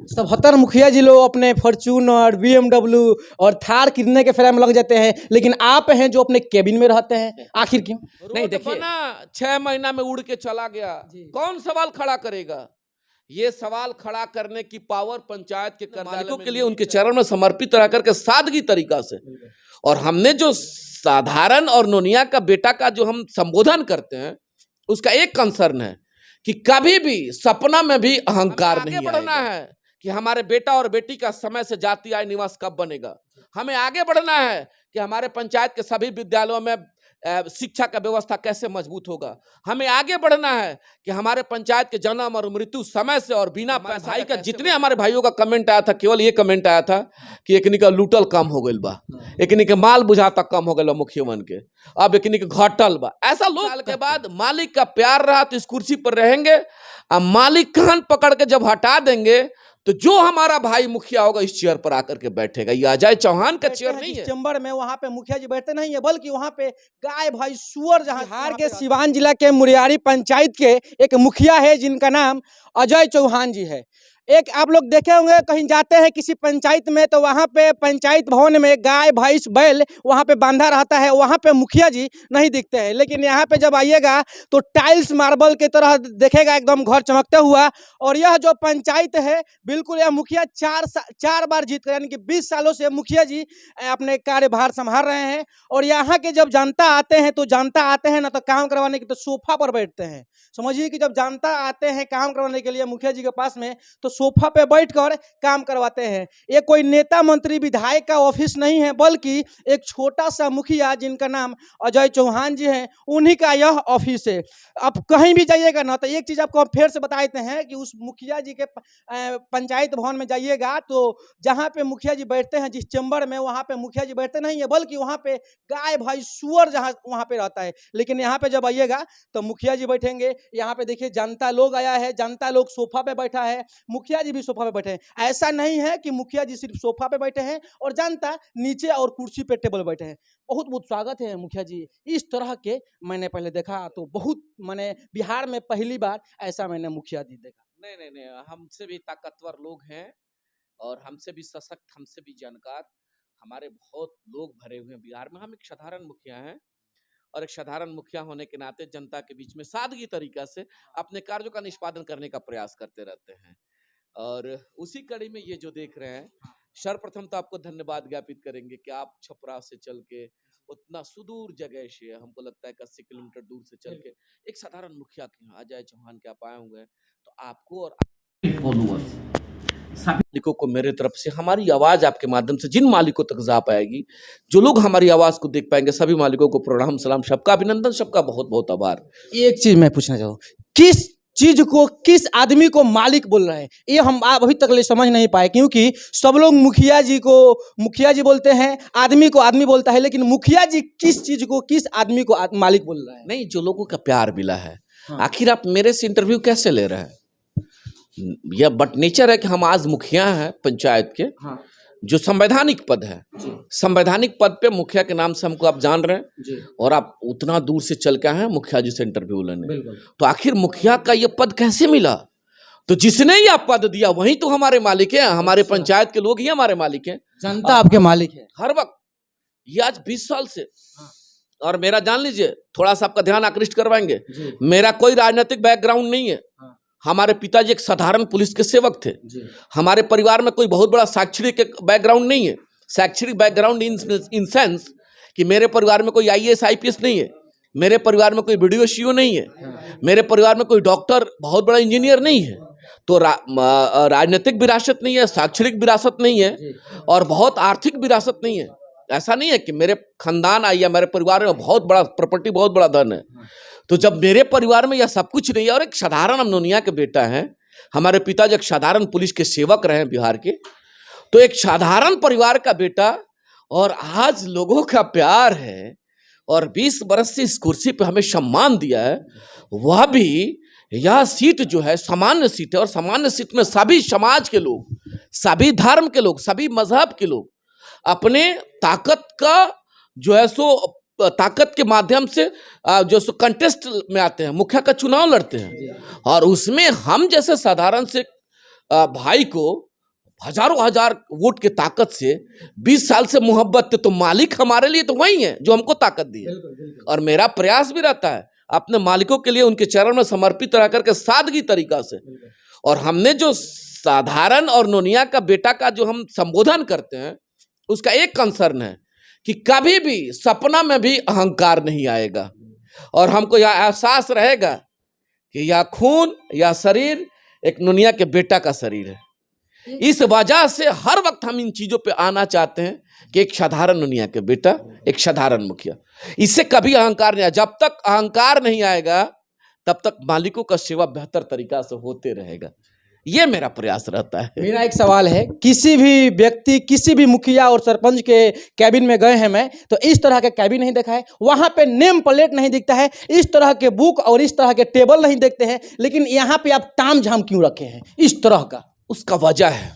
77 मुखिया जी लोग अपने फॉर्च्यूनर, BMW और थार कितने के फेरा में लग जाते हैं, लेकिन आप हैं जो अपने केबिन में रहते हैं, आखिर क्यों? नहीं देखिए, 6 महीना में उड़ के चला गया, कौन सवाल खड़ा करेगा? ये सवाल खड़ा करने की पावर पंचायत के कार्यालयों के लिए उनके चरण में समर्पित रह करके सादगी तरीका से, और हमने जो साधारण और नोनिया का बेटा का जो हम संबोधन करते हैं, उसका एक कंसर्न है कि कभी भी सपना में भी अहंकार नहीं बढ़ना है कि हमारे बेटा और बेटी का समय से जाति आय निवास कब बनेगा। हमें आगे बढ़ना है कि हमारे पंचायत के सभी विद्यालयों में शिक्षा का व्यवस्था कैसे मजबूत होगा। हमें आगे बढ़ना है कि हमारे पंचायत के जन्म और मृत्यु समय से और बिना पैसाई का, जितने हमारे भाइयों का कमेंट आया था, केवल ये कमेंट आया था कि एकनी का लूटल कम हो गई बा, एकनी के माल बुझाता कम हो गया मुख्यमंत्री के, अब एकनी के घटल बा। ऐसा लोग के बाद मालिक का प्यार रहा तो इस कुर्सी पर रहेंगे, अब मालिक कान पकड़ के जब हटा देंगे तो जो हमारा भाई मुखिया होगा इस चेयर पर आकर के बैठेगा। ये अजय चौहान का चेयर नहीं है। चैम्बर में वहाँ पे मुखिया जी बैठते नहीं है, बल्कि वहाँ पे गाय भाई सुअर, जहाँ बिहार के सिवान जिला के मुरियारी पंचायत के एक मुखिया है जिनका नाम अजय चौहान जी है। एक आप लोग देखे होंगे, कहीं जाते हैं किसी पंचायत में तो वहाँ पे पंचायत भवन में गाय भैंस बैल वहाँ पे बांधा रहता है, वहाँ पे मुखिया जी नहीं दिखते हैं। लेकिन यहाँ पे जब आइएगा तो टाइल्स मार्बल की तरह देखेगा, एकदम घर चमकते हुआ। और यह जो पंचायत है, बिल्कुल यह मुखिया 4 बार जीत कर, यानी कि 20 सालों से मुखिया जी अपने कार्यभार संभाल रहे हैं। और यहाँ के जब जनता आते हैं तो जनता आते हैं ना तो काम करवाने के तो सोफा पर बैठते हैं। समझिए कि जब जनता आते हैं काम करवाने के लिए मुखिया जी के पास में तो सोफा पे बैठकर काम करवाते हैं। ये कोई नेता मंत्री विधायक का ऑफिस नहीं है, बल्कि एक छोटा सा मुखिया जिनका नाम अजय चौहान जी हैं, उन्हीं का यह ऑफिस है। आप कहीं भी जाइएगा ना तो एक चीज आपको हम फिर से बता देते हैं कि उस मुखिया जी के पंचायत भवन में जाइएगा तो जहाँ पे मुखिया जी बैठते हैं, जिस चैम्बर में, वहाँ पे मुखिया जी बैठते नहीं है, बल्कि वहाँ पे गाय भाई सुअर जहाँ वहाँ पे रहता है। लेकिन यहाँ पे जब आइएगा तो मुखिया जी बैठेंगे। यहाँ पे देखिए जनता लोग आया है, जनता लोग सोफा पे बैठा है, मुखिया जी भी सोफा पे बैठे हैं। ऐसा नहीं है कि मुखिया जी सिर्फ सोफा पे बैठे हैं और जनता नीचे और कुर्सी पे टेबल बैठे हैं। बहुत बहुत स्वागत है मुखिया जी। इस तरह के मैंने पहले देखा तो बहुत, मैंने बिहार में पहली बार ऐसा मैंने मुखिया जी देखा। नहीं, हमसे भी ताकतवर लोग हैं और हमसे भी सशक्त, हमसे भी जानकार, हमारे बहुत लोग भरे हुए हैं बिहार में। हम एक साधारण मुखिया हैं और एक साधारण मुखिया होने के नाते जनता के बीच में सादगी तरीका से अपने कार्यों का निष्पादन करने का प्रयास करते रहते हैं। और उसी कड़ी में ये जो देख रहे हैं, सर्वप्रथम तो आपको धन्यवाद ज्ञापित करेंगे कि आप छपरा से चल के उतना सुदूर जगह से, हमको लगता है 80 किलोमीटर दूर से चल के एक साधारण मुखिया के यहाँ अजय चौहान के आप आए हुए हैं, तो आपको और फॉलोअर्स सभी मालिकों को मेरे तरफ से, हमारी आवाज आपके माध्यम से जिन मालिकों तक जा पाएगी, जो लोग हमारी आवाज को देख पाएंगे, सभी मालिकों को प्रणाम सलाम, सबका अभिनंदन, सबका बहुत बहुत आभार। एक चीज मैं पूछना चाहूँ, किस चीज को, किस आदमी को मालिक बोल रहे हैं, ये हम अभी तक ले समझ नहीं पाए। क्योंकि सब लोग मुखिया जी को मुखिया जी बोलते हैं, आदमी को आदमी बोलता है, लेकिन मुखिया जी किस चीज को, किस आदमी को मालिक बोल रहे हैं? नहीं, जो लोगों का प्यार मिला है। आखिर आप मेरे से इंटरव्यू कैसे ले रहे हैं? यह बट नेचर है कि हम आज मुखिया हैं पंचायत के, जो संवैधानिक पद है। संवैधानिक पद पे मुखिया के नाम से हमको आप जान रहे हैं, और आप उतना दूर से चल के आए हैं मुखिया जी से इंटरव्यू लेने। तो आखिर मुखिया का ये पद कैसे मिला? तो जिसने यह पद दिया वही तो हमारे मालिक है। हमारे पंचायत के लोग ही हमारे मालिक हैं। जनता आपके मालिक है हर वक्त। ये आज 20 साल से, और मेरा जान लीजिए, थोड़ा सा आपका ध्यान आकृष्ट करवाएंगे, मेरा कोई राजनीतिक बैकग्राउंड नहीं है। हमारे पिताजी एक साधारण पुलिस के सेवक थे। हमारे परिवार में कोई बहुत बड़ा शैक्षणिक बैकग्राउंड नहीं है। शैक्षणिक बैकग्राउंड इन सेंस कि मेरे परिवार में कोई IAS IPS नहीं है, मेरे परिवार में कोई BDO CO नहीं है, मेरे परिवार में कोई डॉक्टर बहुत बड़ा इंजीनियर नहीं है। तो राजनीतिक विरासत नहीं है, शैक्षणिक विरासत नहीं है, और बहुत आर्थिक विरासत नहीं है। ऐसा नहीं है कि मेरे खानदान आई या मेरे परिवार में बहुत बड़ा प्रॉपर्टी, बहुत बड़ा धन है। तो जब मेरे परिवार में यह सब कुछ नहीं है और एक साधारण अमनोनिया के बेटा है, हमारे पिताजी एक साधारण पुलिस के सेवक रहे हैं बिहार के, तो एक साधारण परिवार का बेटा, और आज लोगों का प्यार है, और 20 बरस से इस कुर्सी पे हमें सम्मान दिया है। वह भी यह सीट जो है सामान्य सीट है, और सामान्य सीट में सभी समाज के लोग, सभी धर्म के लोग, सभी मजहब के लोग अपने ताकत का जो है सो, ताकत के माध्यम से जो सो कंटेस्ट में आते हैं, मुखिया का चुनाव लड़ते हैं। और उसमें हम जैसे साधारण से भाई को हजारों हजार वोट के ताकत से 20 साल से मोहब्बत थे, तो मालिक हमारे लिए तो वही है जो हमको ताकत दी है। और मेरा प्रयास भी रहता है अपने मालिकों के लिए उनके चरण में समर्पित रह करके सादगी तरीका से। और हमने जो साधारण और नोनिया का बेटा का जो हम संबोधन करते हैं, उसका एक कंसर्न है कि कभी भी सपना में भी अहंकार नहीं आएगा, और हमको यह एहसास रहेगा कि यह खून या शरीर एक नोनिया के बेटा का शरीर है। इस वजह से हर वक्त हम इन चीजों पे आना चाहते हैं कि एक साधारण नोनिया के बेटा, एक साधारण मुखिया, इससे कभी अहंकार नहीं आएगा। जब तक अहंकार नहीं आएगा तब तक मालिकों का सेवा बेहतर तरीका से होते रहेगा। ये मेरा प्रयास रहता है। मेरा एक सवाल है, किसी भी व्यक्ति, किसी भी मुखिया और सरपंच के कैबिन में गए हैं मैं, तो इस तरह का कैबिन नहीं देखा है, वहां पे नेम प्लेट नहीं दिखता है, इस तरह के बुक और इस तरह के टेबल नहीं देखते हैं, लेकिन यहाँ पे आप ताम झाम क्यों रखे हैं इस तरह का? उसका वजह है,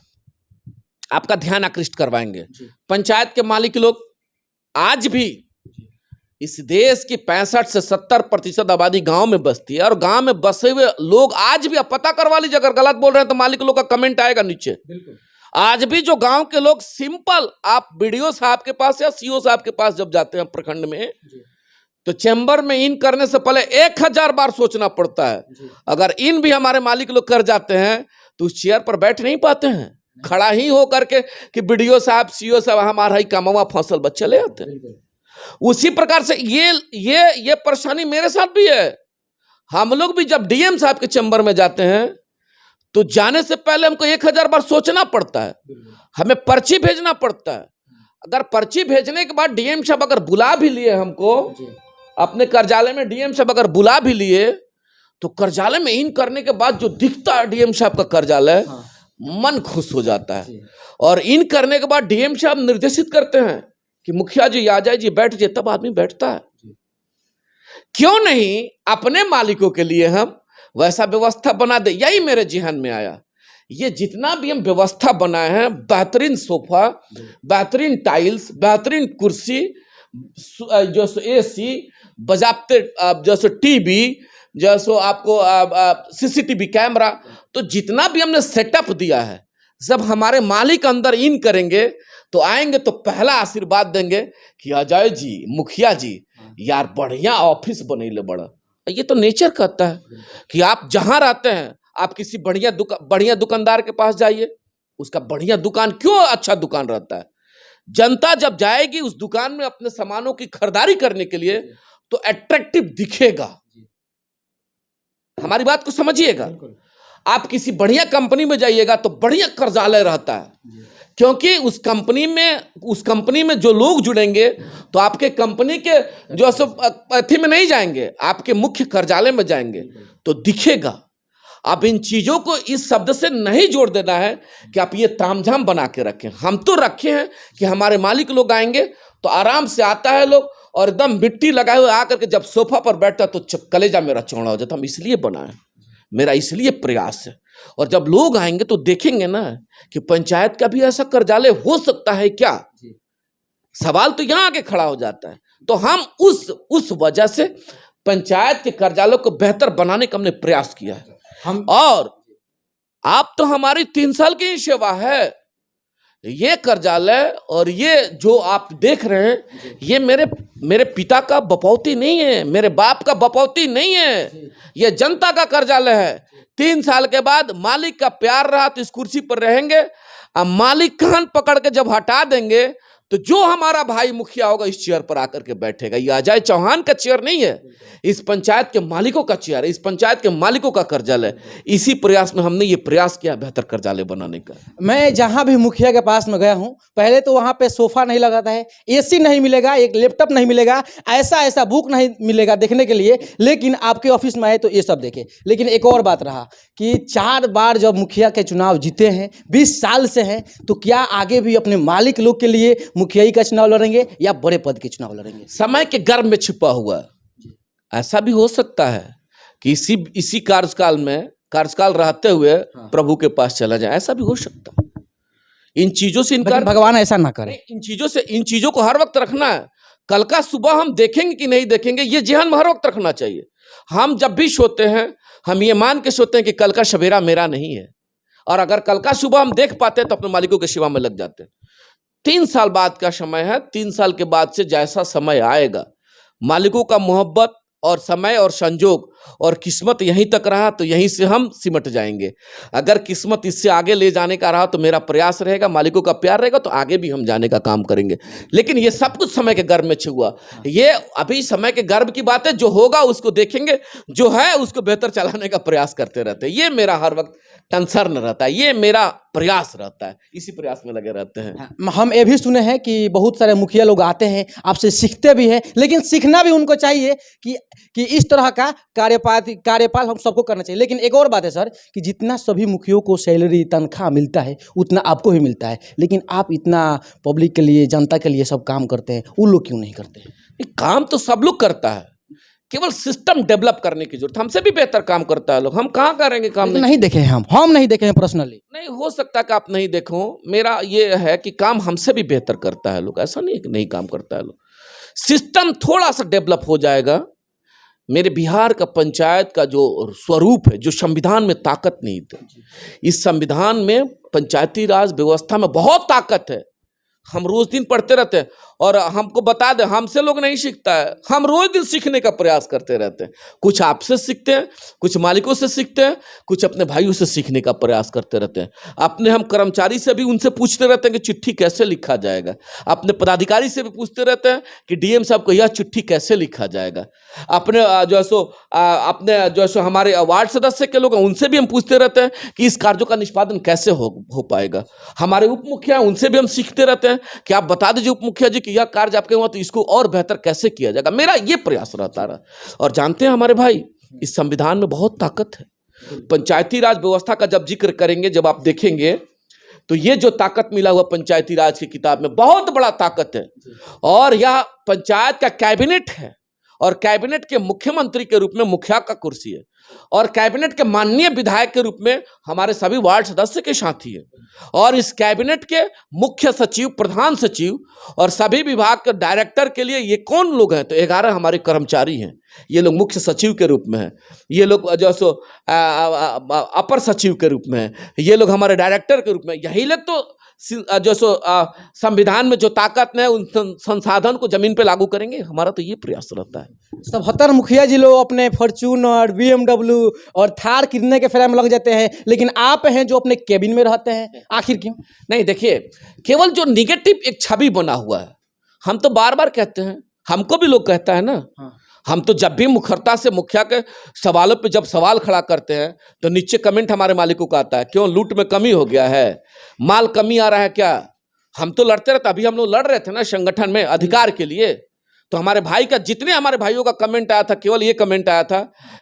आपका ध्यान आकृष्ट करवाएंगे। पंचायत के मालिक लोग आज भी, इस देश की 65 से 70% आबादी गांव में बसती है, और गांव में बसे हुए लोग आज भी, आप पता करवा लीजिए, अगर गलत बोल रहे हैं तो मालिक लोग का कमेंट आएगा नीचे। आज भी जो गांव के लोग सिंपल, आप बीडीओ साहब के पास या सीओ साहब के पास जब जाते हैं प्रखंड में, तो चैम्बर में इन करने से पहले 1000 बार सोचना पड़ता है। अगर इन भी हमारे मालिक लोग कर जाते हैं तो उस चेयर पर बैठ नहीं पाते हैं, खड़ा ही हो करके कि बीडीओ साहब, सीओ साहब, हमारा ही कामवा फसल बच चले आते हैं। उसी प्रकार से ये परेशानी मेरे साथ भी है। हम लोग भी जब डीएम साहब के चैम्बर में जाते हैं तो जाने से पहले हमको 1000 बार सोचना पड़ता है, हमें पर्ची भेजना पड़ता है। अगर पर्ची भेजने के बाद डीएम साहब अगर बुला भी लिए हमको अपने कार्यालय में, डीएम साहब अगर बुला भी लिए, तो कार्यालय में इन करने के बाद जो दिखता है डीएम साहब का कार्यालय, मन खुश हो जाता है। और इन करने के बाद डीएम साहब निर्देशित करते हैं कि मुखिया जी आ जाए जी, बैठ जाए, तब आदमी बैठता है। क्यों नहीं अपने मालिकों के लिए हम वैसा व्यवस्था बना दे? यही मेरे जेहन में आया। ये जितना भी हम व्यवस्था बनाए हैं, बेहतरीन सोफा, बेहतरीन टाइल्स, बेहतरीन कुर्सी, जो एसी, बजाते जैसे टीवी, जैसे आपको सीसीटीवी कैमरा, तो जितना भी हमने सेटअप दिया है, जब हमारे मालिक अंदर इन करेंगे तो आएंगे तो पहला आशीर्वाद देंगे कि अजय जी, मुखिया जी, यार बढ़िया ऑफिस बनेले बड़ा। ये तो नेचर कहता है कि आप जहां रहते हैं, आप किसी बढ़िया दुकानदार के पास जाइए, उसका बढ़िया दुकान, क्यों अच्छा दुकान रहता है, जनता जब जाएगी उस दुकान में अपने सामानों की खरीदारी करने के लिए तो अट्रैक्टिव दिखेगा। हमारी बात को समझिएगा। आप किसी बढ़िया कंपनी में जाइएगा तो बढ़िया कर्जालय रहता है, क्योंकि उस कंपनी में जो लोग जुड़ेंगे तो आपके कंपनी के जो सब अथी में नहीं जाएंगे, आपके मुख्य कार्यालय में जाएंगे तो दिखेगा। आप इन चीजों को इस शब्द से नहीं जोड़ देना है कि आप ये तामझाम बना के रखें। हम तो रखे हैं कि हमारे मालिक लोग आएंगे तो आराम से आता है लोग, और एकदम मिट्टी लगाए हुए आकर के जब सोफा पर बैठता तो कलेजा मेरा चौड़ा हो जाता। हम इसलिए बनाए, मेरा इसलिए प्रयास है। और जब लोग आएंगे तो देखेंगे ना कि पंचायत का भी ऐसा कार्यालय हो सकता है क्या, सवाल तो यहाँ आके खड़ा हो जाता है। तो हम उस वजह से पंचायत के कार्यालय को बेहतर बनाने का हमने प्रयास किया है। और आप तो हमारी 3 साल की ही सेवा है। ये कार्यालय और ये जो आप देख रहे हैं, ये मेरे पिता का बपौती नहीं है, मेरे बाप का बपौती नहीं है, ये जनता का कार्यालय है। 3 साल के बाद मालिक का प्यार रहा तो इस कुर्सी पर रहेंगे, अब मालिक कान पकड़ के जब हटा देंगे तो जो हमारा भाई मुखिया होगा इस चेयर पर आकर के बैठेगा। ये अजय चौहान का चेयर नहीं है, इस पंचायत के मालिकों का चेयर है, इस पंचायत के मालिकों का कार्यालय। इसी प्रयास में हमने ये प्रयास किया बेहतर कार्यालय बनाने का। मैं जहां भी मुखिया के पास में गया हूं, पहले तो वहां पे सोफा नहीं लगाता है, एसी नहीं मिलेगा, एक लैपटॉप नहीं मिलेगा, ऐसा बुक नहीं मिलेगा देखने के लिए, लेकिन आपके ऑफिस में आए तो ये सब देखे। लेकिन एक और बात रहा कि 4 बार जब मुखिया के चुनाव जीते हैं, 20 साल से हैं, तो क्या आगे भी अपने मालिक लोग के लिए मुखियाई का चुनाव लड़ेंगे या बड़े पद के चुनाव लड़ेंगे? समय के गर्भ में छिपा हुआ ऐसा भी हो सकता है कि इसी कार्यकाल रहते हुए प्रभु के पास चला जाए, ऐसा भी हो सकता है। इन चीजों से इनकार, भगवान ऐसा ना करे। इन चीजों को हर वक्त रखना है। कल का सुबह हम देखेंगे कि नहीं देखेंगे, ये जेहन में हर वक्त रखना चाहिए। हम जब भी सोते हैं हम ये मान के सोते हैं कि कल का सवेरा मेरा नहीं है, और अगर कल का सुबह हम देख पाते हैं तो अपने मालिकों की सेवा में लग जाते हैं। 3 साल बाद का समय है, 3 साल के बाद से जैसा समय आएगा, मालिकों का मोहब्बत और समय और संजोग और किस्मत यहीं तक रहा तो यहीं से हम सिमट जाएंगे। अगर किस्मत इससे आगे ले जाने का रहा तो मेरा प्रयास रहेगा, मालिकों का प्यार रहेगा तो आगे भी हम जाने का काम करेंगे। लेकिन ये सब कुछ समय के गर्भ में छुआ, ये अभी समय के गर्भ की बात है। जो होगा उसको देखेंगे, जो है उसको बेहतर चलाने का प्रयास करते रहते हैं। ये मेरा हर वक्त कंसर्न रहता है, ये मेरा प्रयास रहता है, इसी प्रयास में लगे रहते हैं। हम ये भी सुने हैं कि बहुत सारे मुखिया लोग आते हैं, आपसे सीखते भी हैं, लेकिन सीखना भी उनको चाहिए कि इस तरह का कार्यपाल हम सबको करना चाहिए। लेकिन एक और बात है सर कि जितना सभी मुखियों को सैलरी तनख्वाह मिलता है उतना आपको भी मिलता है, लेकिन आप इतना पब्लिक के लिए, जनता के लिए सब काम करते हैं, वो लोग क्यों नहीं करते? काम तो सब लोग करता है, केवल सिस्टम डेवलप करने की जरूरत। हमसे भी बेहतर काम करता है लोग, हम कहाँ करेंगे काम? नहीं देखे हैं हम नहीं देखे हैं पर्सनली। नहीं हो सकता कि आप नहीं देखो, मेरा ये है कि काम हमसे भी बेहतर करता है लोग, ऐसा नहीं कि नहीं काम करता है लोग। सिस्टम थोड़ा सा डेवलप हो जाएगा। मेरे बिहार का पंचायत का जो स्वरूप है, जो संविधान में ताकत नहीं थी, इस संविधान में पंचायती राज व्यवस्था में बहुत ताकत है। हम रोज दिन पढ़ते रहते हैं और हमको बता दें, हमसे लोग नहीं सीखता है, हम रोज दिन सीखने का प्रयास करते रहते हैं। कुछ आपसे सीखते हैं, कुछ मालिकों से सीखते हैं, कुछ अपने भाइयों से सीखने का प्रयास करते रहते हैं। अपने हम कर्मचारी से भी उनसे पूछते रहते हैं कि चिट्ठी कैसे लिखा जाएगा। अपने पदाधिकारी से भी पूछते रहते हैं कि डीएम साहब को यह चिट्ठी कैसे लिखा जाएगा। अपने जो सो हमारे वार्ड सदस्य के लोग हैं उनसे भी हम पूछते रहते हैं कि इस कार्यों का निष्पादन कैसे हो पाएगा। हमारे उप मुखिया हैं उनसे भी हम सीखते रहते हैं कि आप बता दीजिए उप मुखिया जी कि यह कार्य आपके वहां तो इसको और बेहतर कैसे किया जाएगा। मेरा ये प्रयास रहता रहा। और जानते हैं हमारे भाई, इस संविधान में बहुत ताकत है। पंचायती राज व्यवस्था का जब जिक्र करेंगे, जब आप देखेंगे तो ये जो ताकत मिला हुआ पंचायती राज की किताब में, बहुत बड़ा ताकत है। और यह पंचायत का कैबिनेट है, और कैबिनेट के मुख्यमंत्री के रूप में मुखिया का कुर्सी है, और कैबिनेट के माननीय विधायक के रूप में हमारे सभी वार्ड सदस्य के साथी है। और इस कैबिनेट के मुख्य सचिव, प्रधान सचिव और सभी विभाग के डायरेक्टर के लिए ये कौन लोग हैं? तो 11 हमारे कर्मचारी हैं। ये लोग मुख्य सचिव के रूप में हैं, ये लोग जो सो अपर सचिव के रूप में हैं, ये लोग हमारे डायरेक्टर के रूप में। यही लोग तो जो सो संविधान में जो ताकत है उन संसाधन को जमीन पे लागू करेंगे। हमारा तो ये प्रयास रहता है। 77 मुखिया जी लोग अपने फॉर्च्यूनर, BMW और थार कितने के फेरा में लग जाते हैं, लेकिन आप हैं जो अपने केबिन में रहते हैं, आखिर क्यों? नहीं देखिए, केवल जो निगेटिव एक छवि बना हुआ है, हम तो बार बार कहते हैं, हमको भी लोग कहता है ना। हम तो जब भी मुखरता से मुखिया के सवालों पे जब सवाल खड़ा करते हैं तो नीचे कमेंट हमारे मालिकों का आता है, क्यों लूट में कमी हो गया है, माल कमी आ रहा है क्या? हम तो लड़ते रहते। अभी हम लोग लड़ रहे थे ना संगठन में अधिकार के लिए, तो हमारे भाई का, जितने हमारे भाइयों का कमेंट आया था, केवल ये कमेंट आया था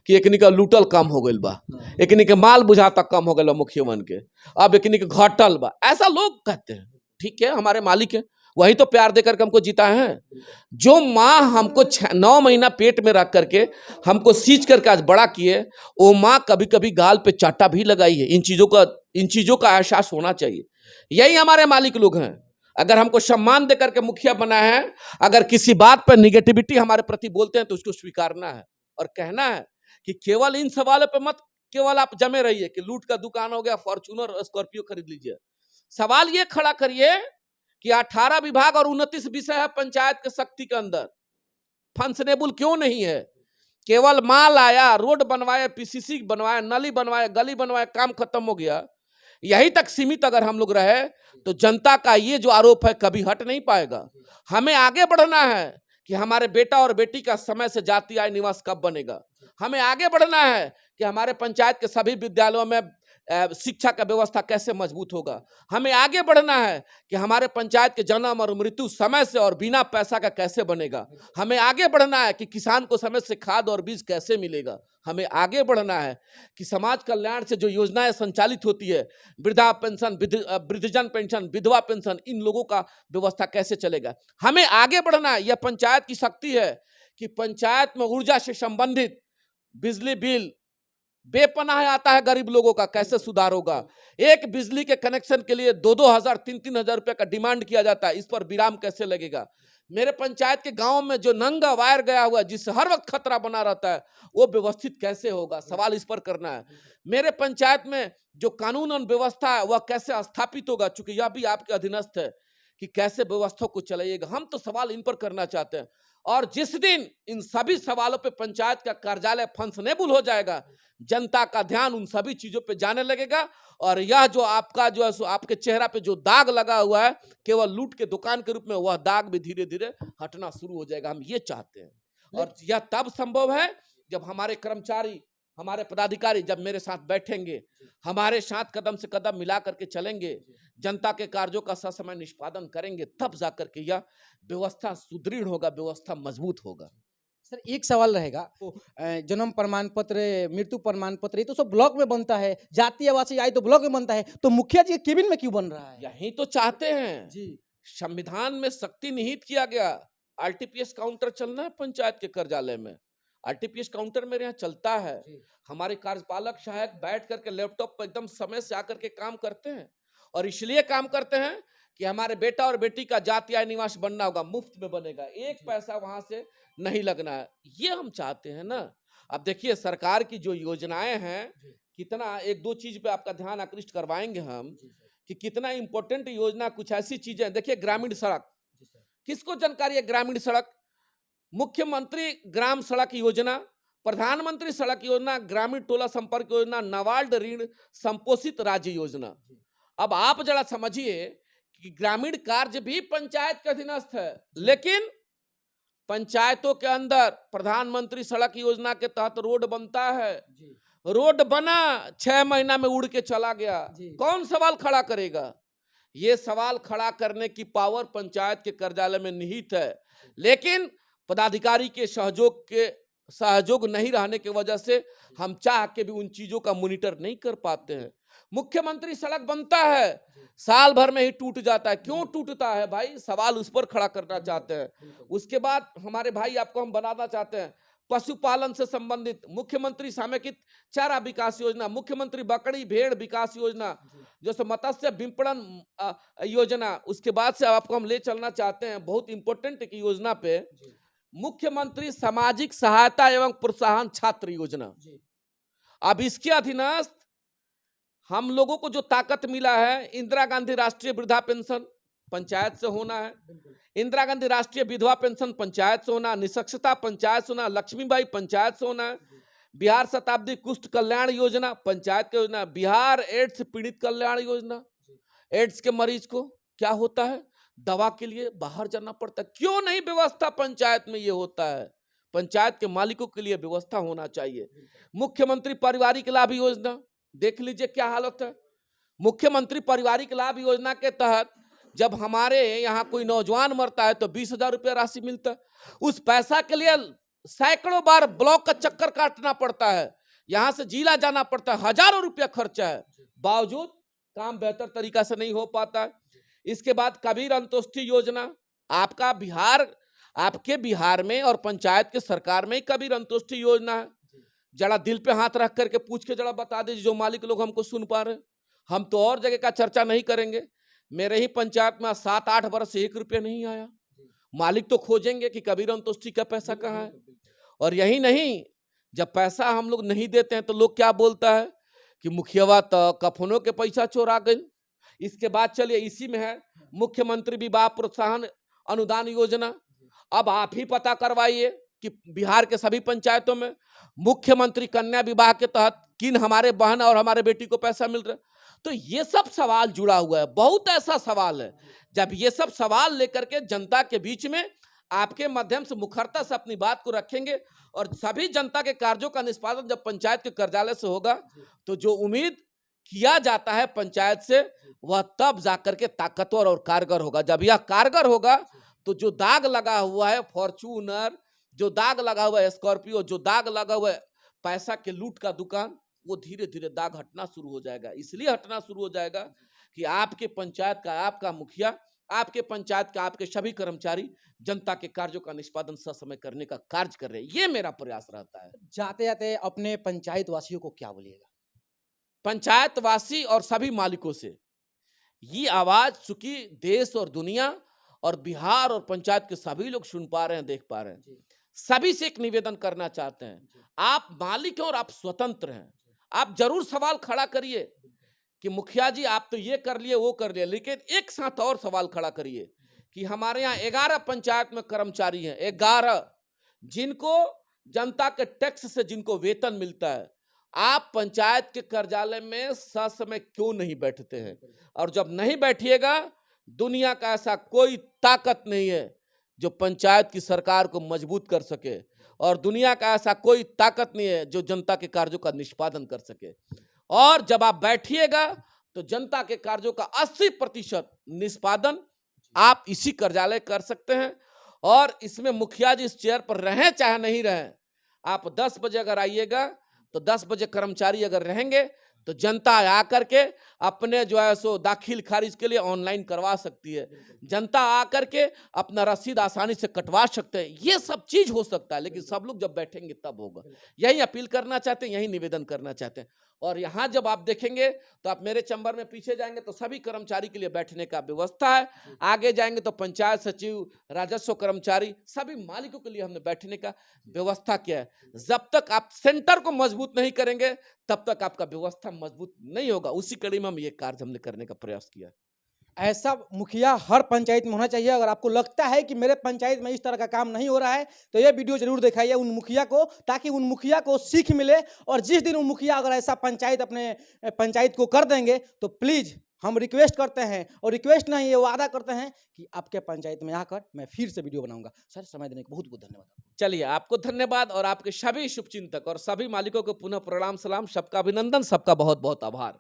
कि एकनी का लूटल कम हो गई बा, एकनी के माल बुझाता कम हो गया बा मुखिया बन के, अब एकनी के घटल बा, ऐसा लोग कहते हैं। ठीक है, हमारे मालिक है, वही तो प्यार देकर हमको जीता है। जो माँ हमको 9 महीना पेट में रख करके हमको सींच करके आज बड़ा किए, वो माँ कभी कभी गाल पे चाटा भी लगाई है। इन चीजों का एहसास होना चाहिए। यही हमारे मालिक लोग हैं। अगर हमको सम्मान देकर के मुखिया बनाए हैं, अगर किसी बात पर निगेटिविटी हमारे प्रति बोलते हैं तो उसको स्वीकारना है और कहना है कि केवल इन सवालों पे मत केवल आप जमे रहिए कि लूट का दुकान हो गया, फॉर्च्यूनर स्कॉर्पियो खरीद लीजिए। सवाल ये खड़ा करिए कि 18 विभाग और 29 विषय है पंचायत के शक्ति के अंदर, फंक्शनेबल क्यों नहीं है? केवल माल आया, रोड बनवाए, पीसीसी बनवाए, नली बनवाए, गली बनवाए, काम खत्म हो गया। यही तक सीमित अगर हम लोग रहे तो जनता का ये जो आरोप है कभी हट नहीं पाएगा। हमें आगे बढ़ना है कि हमारे बेटा और बेटी का समय से जाति आय निवास कब बनेगा। हमें आगे बढ़ना है कि हमारे पंचायत के सभी विद्यालयों में शिक्षा का व्यवस्था कैसे मजबूत होगा। हमें आगे बढ़ना है कि हमारे पंचायत के जन्म और मृत्यु समय से और बिना पैसा का कैसे बनेगा। हमें आगे बढ़ना है कि किसान को समय से खाद और बीज कैसे मिलेगा। हमें आगे बढ़ना है कि समाज कल्याण से जो योजनाएं संचालित होती है, वृद्धा पेंशन, वृद्धजन पेंशन, विधवा पेंशन, इन लोगों का व्यवस्था कैसे चलेगा। हमें आगे बढ़ना है। यह पंचायत की शक्ति है कि पंचायत में ऊर्जा से संबंधित बिजली बिल, बेपनाह आता है गरीब लोगों का, कैसे सुधार होगा? एक बिजली के कनेक्शन के लिए 2-2 हजार 3-3 हजार रुपए का डिमांड किया जाता है, इस पर विराम कैसे लगेगा? मेरे पंचायत के गांव में जो नंगा वायर गया हुआ है, जिससे हर वक्त खतरा बना रहता है, वो व्यवस्थित कैसे होगा? सवाल इस पर करना है। मेरे पंचायत में जो कानून और व्यवस्था है वह कैसे स्थापित होगा? चूंकि यह भी आपके अधीनस्थ है कि कैसे व्यवस्था को चलाइएगा। हम तो सवाल इन पर करना चाहते हैं। और जिस दिन इन सभी सवालों पे पंचायत का कार्यालय फंक्शनेबल हो जाएगा, जनता का ध्यान उन सभी चीजों पे जाने लगेगा। और यह जो आपका जो है सो आपके चेहरा पे जो दाग लगा हुआ है केवल लूट के दुकान के रूप में, वह दाग भी धीरे धीरे हटना शुरू हो जाएगा। हम ये चाहते हैं। और यह तब संभव है जब हमारे कर्मचारी, हमारे पदाधिकारी जब मेरे साथ बैठेंगे, हमारे साथ कदम से कदम मिला करके चलेंगे, जनता के कार्यों का ससमय निष्पादन करेंगे, तब जाकर के यह व्यवस्था सुदृढ़ होगा, व्यवस्था मजबूत होगा। सर एक सवाल रहेगा, तो जन्म प्रमाण पत्र, मृत्यु प्रमाण पत्र, ये तो सब ब्लॉक में बनता है, जाति आवासीय आय तो ब्लॉक में बनता है, तो मुखिया जी के केबिन में क्यों बन रहा है? यही तो चाहते हैं जी, संविधान में शक्ति निहित किया गया। आरटीपीएस काउंटर चलना है पंचायत के कार्यालय में, आरटीपीएस काउंटर मेरे यहाँ चलता है। हमारे कार्यपालक सहायक बैठ करके लैपटॉप पर एकदम समय से आकर के काम करते हैं। और इसलिए काम करते हैं कि हमारे बेटा और बेटी का जाति आय निवास बनना होगा, मुफ्त में बनेगा, एक पैसा वहां से नहीं लगना है। ये हम चाहते हैं ना। अब देखिए सरकार की जो योजनाएं हैं, कितना, एक दो चीज पे आपका ध्यान आकृष्ट करवाएंगे हम कि कितना इंपॉर्टेंट योजना, कुछ ऐसी चीजें। देखिए ग्रामीण सड़क, किसको जानकारी है? ग्रामीण सड़क, मुख्यमंत्री ग्राम सड़क योजना, प्रधानमंत्री सड़क योजना, ग्रामीण टोला संपर्क योजना, नाबार्ड ऋण संपोषित राज्य योजना। अब आप जरा समझिए कि ग्रामीण कार्य भी पंचायत के अधीनस्थ है, लेकिन पंचायतों के अंदर प्रधानमंत्री सड़क योजना के तहत रोड बनता है। रोड बना, 6 महीना में उड़ के चला गया, कौन सवाल खड़ा करेगा? ये सवाल खड़ा करने की पावर पंचायत के कार्यालय में निहित है, लेकिन पदाधिकारी के सहयोग नहीं रहने की वजह से हम चाह के भी उन चीजों का मॉनिटर नहीं कर पाते हैं। मुख्यमंत्री सड़क बनता है, साल भर में ही टूट जाता है। क्यों टूटता है भाई? सवाल उस पर खड़ा करना चाहते हैं। उसके बाद हमारे भाई आपको हम बनाना चाहते हैं पशुपालन से संबंधित मुख्यमंत्री सामयिक चारा विकास योजना, मुख्यमंत्री बकरी भेड़ विकास योजना, जैसे मत्स्य विपणन योजना। उसके बाद से आपको हम ले चलना चाहते हैं बहुत इंपॉर्टेंट की योजना पे, मुख्यमंत्री सामाजिक सहायता एवं प्रोत्साहन छात्र योजना। अब इसके अधीनस्थ हम लोगों को जो ताकत मिला है, इंदिरा गांधी राष्ट्रीय वृद्धा पेंशन पंचायत से होना है, इंदिरा गांधी राष्ट्रीय विधवा पेंशन पंचायत से होना, निष्पक्षता पंचायत से होना, लक्ष्मीबाई पंचायत से होना है, बिहार शताब्दी कुष्ठ कल्याण योजना पंचायत की योजना, बिहार एड्स पीड़ित कल्याण योजना। एड्स के मरीज को क्या होता है, दवा के लिए बाहर जाना पड़ता है। क्यों नहीं व्यवस्था पंचायत में ये होता है? पंचायत के मालिकों के लिए व्यवस्था होना चाहिए। मुख्यमंत्री पारिवारिक लाभ योजना, देख लीजिए क्या हालत है। मुख्यमंत्री पारिवारिक लाभ योजना के तहत जब हमारे यहाँ कोई नौजवान मरता है तो 20,000 रुपया राशि मिलता है। उस पैसा के लिए सैकड़ों बार ब्लॉक का चक्कर काटना पड़ता है, यहाँ से जिला जाना पड़ता है, हजारों रुपया खर्चा है, बावजूद काम बेहतर तरीका से नहीं हो पाता है। इसके बाद कबीर अंत्योष्टि योजना, आपके बिहार में और पंचायत के सरकार में कबीर अंत्योष्टि योजना है। जरा दिल पे हाथ रख करके पूछ के जरा बता दीजिए, जो मालिक लोग हमको सुन पा रहे हैं। हम तो और जगह का चर्चा नहीं करेंगे, मेरे ही पंचायत में 7-8 वर्ष से 1 रुपया नहीं आया। मालिक तो खोजेंगे कि कबीर अंत्योष्टि का पैसा कहाँ है। और यही नहीं, जब पैसा हम लोग नहीं देते हैं तो लोग क्या बोलता है कि मुखियावा तो कफनों के पैसा चोरा गई। इसके बाद चलिए इसी में है मुख्यमंत्री विवाह प्रोत्साहन अनुदान योजना। अब आप ही पता करवाइए कि बिहार के सभी पंचायतों में मुख्यमंत्री कन्या विवाह के तहत किन हमारे बहन और हमारे बेटी को पैसा मिल रहा है। तो ये सब सवाल जुड़ा हुआ है, बहुत ऐसा सवाल है। जब ये सब सवाल लेकर के जनता के बीच में आपके माध्यम से मुखरता से अपनी बात को रखेंगे और सभी जनता के कार्यों का निष्पादन जब पंचायत के कार्यालय से होगा, तो जो उम्मीद किया जाता है पंचायत से, वह तब जाकर के ताकतवर और कारगर होगा। जब यह कारगर होगा तो जो दाग लगा हुआ है फॉर्च्यूनर, जो दाग लगा हुआ है स्कॉर्पियो, जो दाग लगा हुआ है पैसा के लूट का दुकान, वो धीरे धीरे दाग हटना शुरू हो जाएगा। इसलिए हटना शुरू हो जाएगा कि आपके पंचायत का आपका मुखिया आपके पंचायत के आपके सभी कर्मचारी जनता के कार्यों का निष्पादन ससमय करने का कार्य कर रहे हैं। ये मेरा प्रयास रहता है। जाते जाते अपने पंचायत वासियों को क्या बोलिएगा? पंचायतवासी और सभी मालिकों से ये आवाज चूंकि देश और दुनिया और बिहार और पंचायत के सभी लोग सुन पा रहे हैं, देख पा रहे हैं, सभी से एक निवेदन करना चाहते हैं, आप मालिक हैं और आप स्वतंत्र हैं। आप जरूर सवाल खड़ा करिए कि मुखिया जी आप तो ये कर लिए वो कर लिए, लेकिन एक साथ और सवाल खड़ा करिए कि हमारे यहाँ 11 पंचायत में कर्मचारी हैं, 11 जिनको जनता के टैक्स से जिनको वेतन मिलता है। आप पंचायत के कार्यालय में ससमय क्यों नहीं बैठते हैं? और जब नहीं बैठिएगा, दुनिया का ऐसा कोई ताकत नहीं है जो पंचायत की सरकार को मजबूत कर सके, और दुनिया का ऐसा कोई ताकत नहीं है जो जनता के कार्यों का निष्पादन कर सके। और जब आप बैठिएगा तो जनता के कार्यों का 80% निष्पादन आप इसी कार्यालय कर सकते हैं। और इसमें मुखिया जी इस चेयर पर रहें चाहे नहीं रहें, आप 10 बजे अगर आइएगा तो 10 बजे कर्मचारी अगर रहेंगे तो जनता आकर के अपने जो है सो दाखिल खारिज के लिए ऑनलाइन करवा सकती है, जनता आकर के अपना रसीद आसानी से कटवा सकते हैं। ये सब चीज हो सकता है, लेकिन सब लोग जब बैठेंगे तब होगा। यही अपील करना चाहते हैं, यही निवेदन करना चाहते हैं। और यहाँ जब आप देखेंगे तो आप मेरे चैम्बर में पीछे जाएंगे तो सभी कर्मचारी के लिए बैठने का व्यवस्था है। आगे जाएंगे तो पंचायत सचिव, राजस्व कर्मचारी, सभी मालिकों के लिए हमने बैठने का व्यवस्था किया है। जब तक आप सेंटर को मजबूत नहीं करेंगे तब तक आपका व्यवस्था मजबूत नहीं होगा। उसी कड़ी में हम ये कार्य हमने करने का प्रयास किया। ऐसा मुखिया हर पंचायत में होना चाहिए। अगर आपको लगता है कि मेरे पंचायत में इस तरह का काम नहीं हो रहा है तो ये वीडियो जरूर दिखाइए उन मुखिया को, ताकि उन मुखिया को सीख मिले। और जिस दिन उन मुखिया अगर ऐसा पंचायत अपने पंचायत को कर देंगे तो प्लीज हम रिक्वेस्ट करते हैं, और रिक्वेस्ट नहीं ये वादा करते हैं कि आपके पंचायत में आकर मैं फिर से वीडियो बनाऊंगा। सर, समय देने का बहुत बहुत धन्यवाद। चलिए, आपको धन्यवाद और आपके सभी शुभचिंतक और सभी मालिकों को पुनः प्रणाम, सलाम, सबका अभिनंदन, सबका बहुत बहुत आभार।